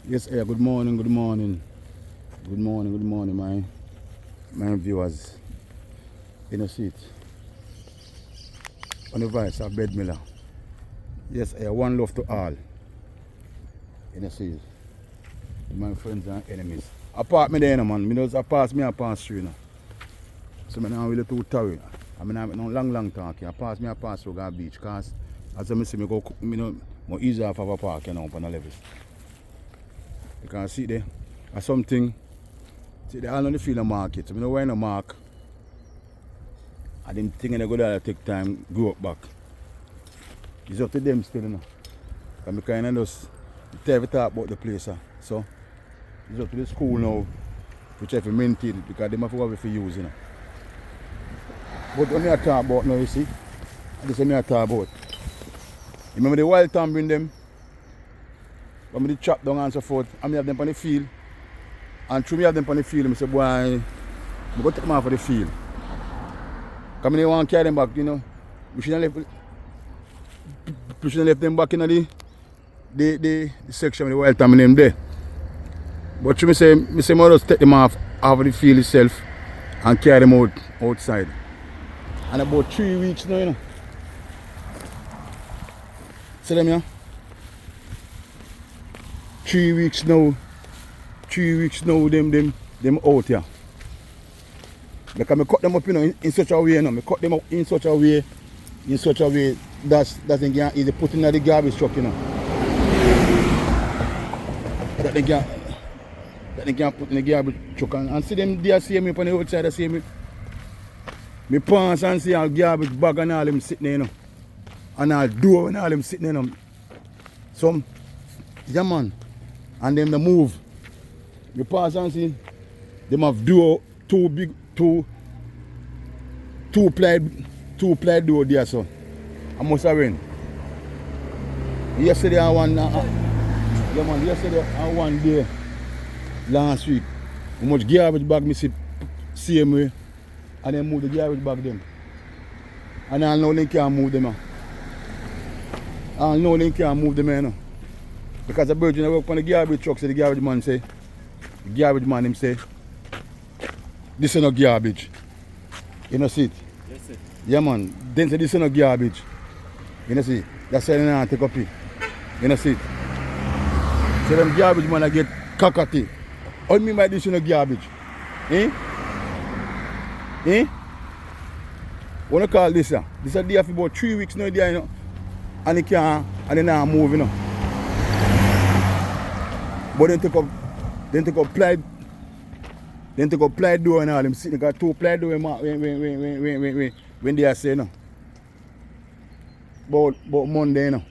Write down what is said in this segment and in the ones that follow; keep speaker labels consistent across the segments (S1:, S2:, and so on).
S1: Yes, good morning, good morning. Good morning, good morning, my viewers. In a seat. On the vice of Bed Miller. Yes, one love to all. In a seat. My friends and enemies. Apart me there, man. Me just pass me, I pass through, So I'm not really too tired. I mean, I'm not long talking. I pass through the beach. Because as I say, I go, more easy off of a park, on the levels. You can see there. Or something. See, they all on the field of market. So I know where in the mark. I didn't think I go there take time, go up back. It's up to them still, And I kind of just tell me talk about the place. So it's up to the school now to try to maintain it because they have to have it for use, But when I talk about now, you see, this is what I talk about. You remember the wild tambering them? When I chop down and so forth, and I have them on the field. And through me have them on the field, I say, boy, I'm going to take them off of the field. Because I want to carry them back, We shouldn't have left them back in the section with the wild time them there. But I say, I just take them off of the field itself and carry them outside. And about 3 weeks now, See them here? 3 weeks now. 3 weeks now, them out here. Because I cut them up in such a way, I cut them up in such a way that they can either put in the garbage truck, That they can put in the garbage truck and see them there, see me on the outside, see me. Me pants and see all garbage bag and all them sitting there, And all door and all them sitting there, Some, yeah man, and them they move. Me pass and see, them have door, two ply door there, so. I must have rain. Yesterday I won, yesterday I won there last week. How much garbage bag me see same way, and then move the garbage bag them. And I know they can't move them. I know they can't move them, Because the Virgin work on the garbage truck, so the garbage man say, him say, this is not garbage. You know see it?
S2: Yes, sir.
S1: Yeah man, then say this is not garbage. You know see? That's why they don't take up it. You know see it? So them garbage man I get cockatty. What do you mean by this is not garbage? Eh? What do you call this? This is there for about 3 weeks now there, And they can't, and they not move, But then take up ply door and all them sitting. Got 2 ply door when they are saying about Monday,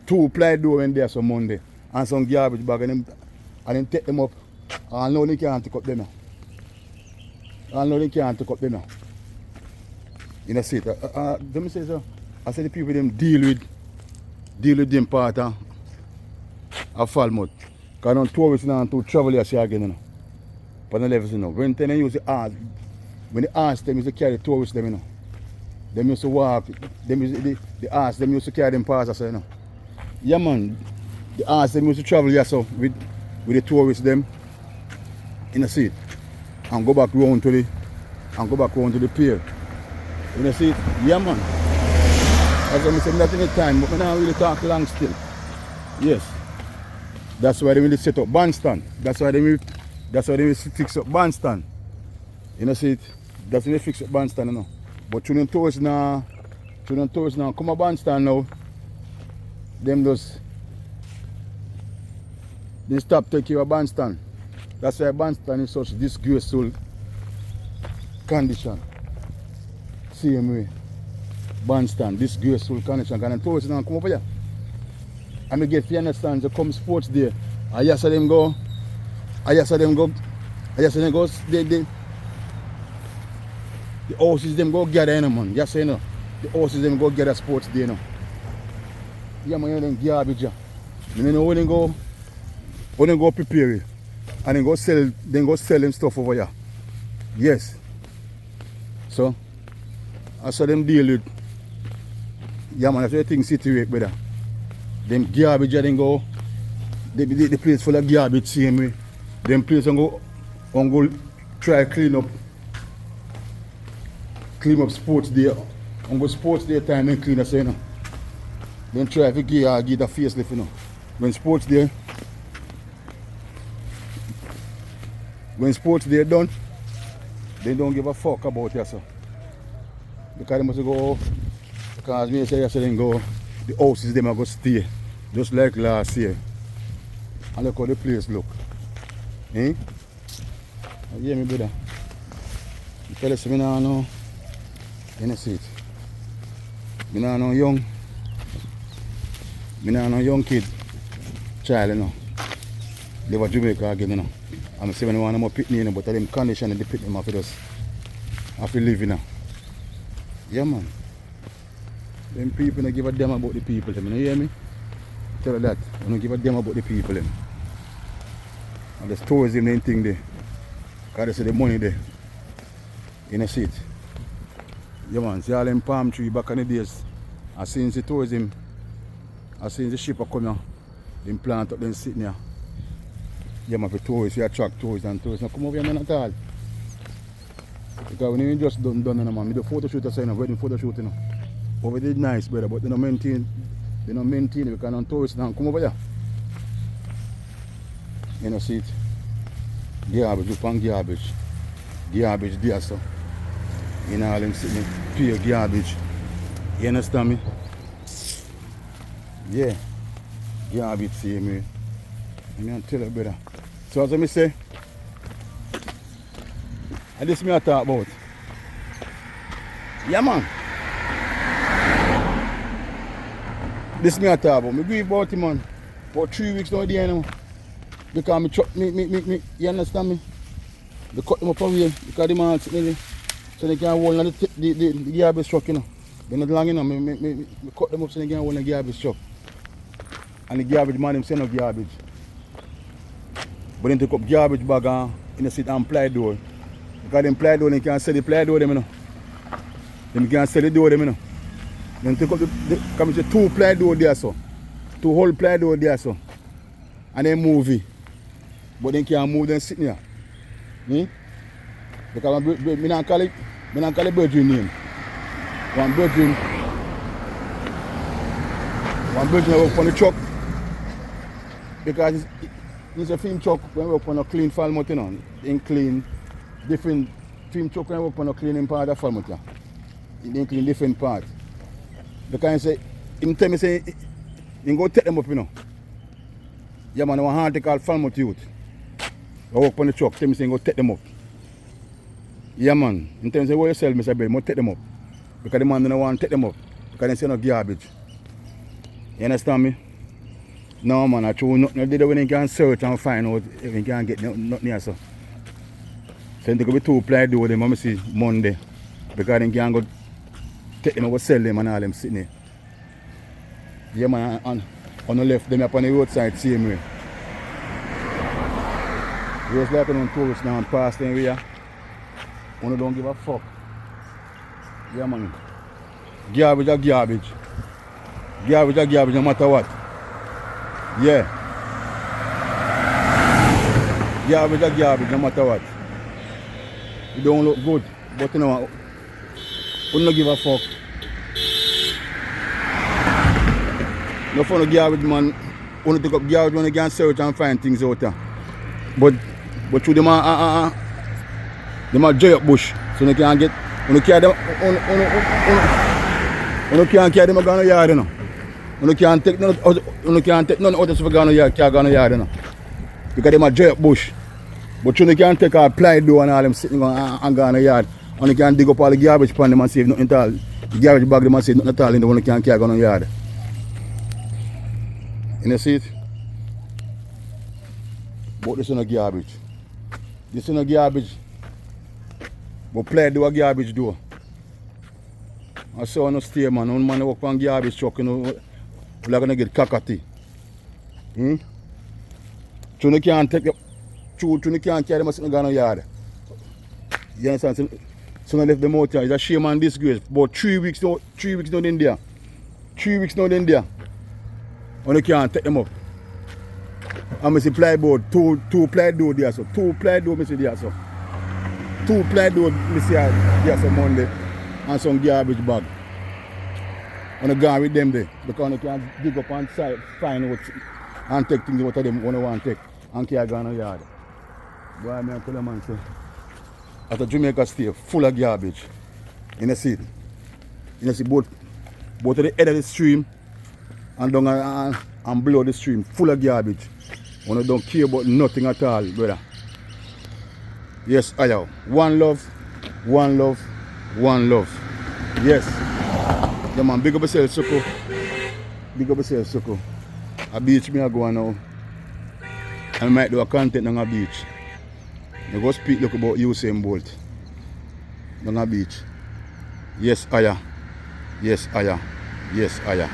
S1: 2 ply door when they are so Monday. And some garbage bag and them take them up. And now they can't take up them. You know see it. Let me say so. I say the people them deal with them part of Falmouth. Because don't tourists now to travel here again, But the levels, When they use the arts, when they ask them, used to carry tourists them, Them used to walk, the arts, them used to carry them past us, Yeah man, the arts, them used to travel here so with the tourists them, see it, and go back round to the pier. You see it? Yeah man. As I say, not in the time, but I don't really talk long still. Yes. That's why they really set up bandstand. That's why they will fix up bandstand. You see it? That's why they fix up bandstand, But children tourists now come a bandstand now. They stop taking care of bandstand. That's why bandstand is such disgraceful condition. Same way. Bandstand, disgraceful condition. And tourists now come over here. And I get to understand the come sports there. I just saw them go, the horses them go gather, man. Just say, the horses them go gather sports there, Yeah, man, them garbage, You know when they go prepare it, and then go sell them stuff over here. Yes. So, I saw them deal with, yeah man, that's where things situate, brother. Them garbage, they go the place full of garbage same way. Them place I'm go try clean up sports day. I'm go sports day time and clean us, you know. Then try to give the facelift, you know. When sports day done, they don't give a fuck about you, so. Because they must go, because me say yesterday they go, the houses them are go stay, just like last year. And look how the place look. Eh? You hear me, brother? You tell us me now know, you see it. Me now know young kid, child, you know. They were Jamaica again, you know. I'm saying when I want to pick me, but I them condition and they pick them after us. After living now. Yeah, man. Them people don't give a damn about the people, them, you hear me? Tell her that. I don't give a damn about the people, them. And the tourism and thing there. Because they say the money there. You know, see it. Yeah, man. See all them palm tree back in the days. I seen the tourism. I seen the ship come here. Them plant up, them sitting here. Yeah, man, for tourists, you attract tourists and tourists. Now come over here, man, at all. Because when you just done, man, me do photo shoot, I say, wedding photo shoot, you know. Over there nice, brother, but they don't maintain it because on tourists now come over here. You know, see it. Garbage, upon garbage. Garbage there, so. You know, all them sitting pure garbage. You understand me? Yeah. Garbage, see me. I'm going to tell you, brother. So as I say, and this me I talk about. Yeah, man. This me I talk about. I grieve about him, man. For 3 weeks now, there, you know. Because me, you understand me? They cut them up away because the man sitting there. So they can hold on the garbage truck, you know. They're not long enough. Me cut them up so they can hold on the garbage truck. And the garbage man, them send no garbage. But then take up garbage bag and sit and ply door. Because them ply door, they can't sell the ply door them, you know. They can't sell the door them, you know. Then take up come to 2 ply door there, so. 2 whole ply door there, so. And then move it. But they can't move them sitting here. Hmm? Because I don't call it virgin name. One virgin work on the truck. Because it's a film truck when we work on a clean Falmouth, you know. In clean, different film truck when we work on a cleaning part of Falmouth. In clean different part. Because he tell me say he go take them up, you know. Yeah, man, I want to call Falmouth youth. I work on the truck, tell me say go take them up. Yeah, man. In terms of what you sell, Mr. Bill, I take them up. Because the man don't want to take them up. Because they say no garbage. You understand me? No, man, I true nothing. I did when they can search and find out if they can get nothing here, so. So they could be 2 ply door them, I see Monday. Because they can go take them up, sell them and all them sitting there. Yeah, man, on the left, them up on the roadside, same way. Just like on tourists now and pass them here. One don't give a fuck. Yeah, man. Garbage are garbage. Garbage are garbage no matter what. Yeah. Garbage are garbage no matter what. It don't look good. But you know, we don't give a fuck. No fun of garbage, man. We don't take up garbage when you can search and find things out there. But through them dry up bush. So you can't get, you can't carry them go to the yard, you know. You can't take none out of the yard, can't go to the yard, you know. Because they dry up bush. But you can't take a ply door and all them sitting and go to the yard. And you can't dig up all the garbage pan them and save nothing at all. The garbage bag them and save nothing at all in the one you can't carry go to the yard. You see it? But this is not garbage. This is not garbage. But play do a garbage door. I saw no stay, man. One man work on garbage truck, you know, we're gonna get cockatoo. Hmm? You can't take up, you can't carry them and go to the yard. You understand? So I left them out here. It's a shame and disgrace. But 3 weeks now in there. 3 weeks now in there. And you can't take them up. And I see plyboard, two plyboard there so. Two plyboard I see there so. Two plyboard I see there so Monday. And some garbage bag. And I go with them there. Because you can dig up and find out and take things out of them when you want to take. And carry go in the yard. Boy, I tell you man say. At a Jamaica stay full of garbage. You know see it? You see both at the head of the stream and down and below the stream full of garbage. When you don't care about nothing at all, brother. Yes, Iyah. One love, one love, one love. Yes. Yeah man, big up yourself, Suko. Big up yourself, Suko. A beach me I go on now. I might do a content on a beach. I go speak look about Usain Bolt. On a beach. Yes, Iyah. Yes, Iyah. Yes, Iyah.